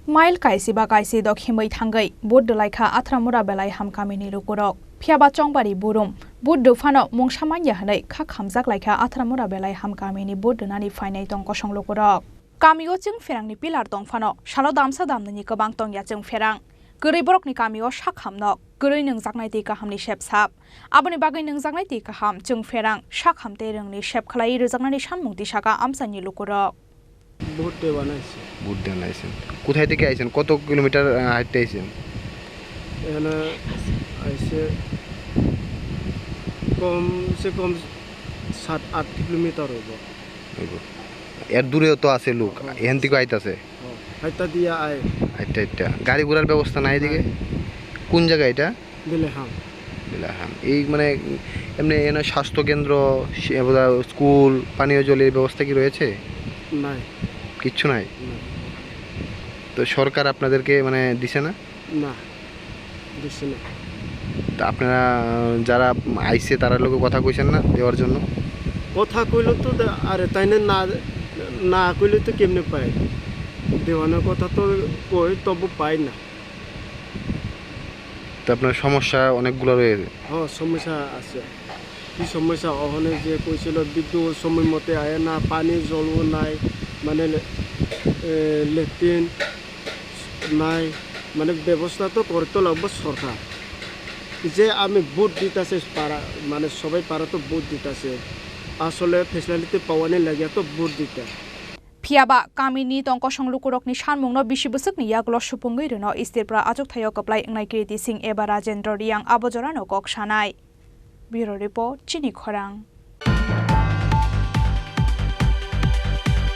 Mail Kaichiba Kaichidok Himwi Thangai, Bud Rwlaikha Atharamura Bilaiham Kamini Lukurok, Phiaba Chongbari Burum, Bud Fano Mungsamanya Hanai, Khamjak Laikha Atharamura Bilaiham Kamini Bud Nani Fainai Tongkosong Lukurok. Kamio Jung Ferangni Pilar Tongfano, Shalo Damsa Damni Kabang Tong Yajung Ferang, Guri Borokni Kamio Shakhamnok, Guri Nung Zaknai Kaham ni Shep Sap, Abani Bagay Nung Zaknai Kaham, Jung Ferang, Shakham Terang ni Shep Kalai Zaknani Shamungti Shaka Amsani Lukurok. বহুত দেওয়া বানাইছে বুট দেন আইছেন কোথায় থেকে আইছেন কত kilometre হাঁটতে আইছেন এখানে আইছে কমসে কম 7-8 কিলোমিটার হবে এর দূরেও তো আছে লোক এখান থেকে আইতাছে হাইতা দিয়া আই আইটা গাড়ি ঘোড়ার ব্যবস্থা নাই এদিকে কোন জায়গা এটা বিলাইহাম এই মানে এমনি এখানে স্বাস্থ্য কেন্দ্র স্কুল পানীয় জলের ব্যবস্থা কি রয়েছে নাই কিচ্ছু নাই তো সরকার আপনাদেরকে মানে দিছে না না দিছে না তা আপনারা যারা আইছে তার লোকে কথা কইছেন না দেওয়ার জন্য কথা কইলো তো আরে তাইনে না না কইলে তো কেমনে পায় দেওয়ানোর কথা তো কই তবু পাই না তো আপনার সমস্যা অনেকগুলো রয়েছে হ্যাঁ সমস্যা আছে কি সমস্যা ওখানে যে কইছিল বিদ্যুৎ সময় মতে আয় না পানি জলও নাই মানে লেট্রিন নাই মানে ব্যবস্থা তো করতে লাগবে সরকার যে আমি ভোট দিতেছে পাড়া মানে সবাই পাড়া তো ভোট দিতেছে আসলে ফেসিলিটি পাওয়ানি লাগে তো ভোট দিতে Phiaba Kamini Tongkosong Lukurokni Shanmungno Bishibusukni Yaglo Shupungui Reno Istirpra Ajok Thayo Kaplai Ngai Kriti Singh Eba Rajendra Riang Abojorano Kok Shanai Bureau Report Chini Khorang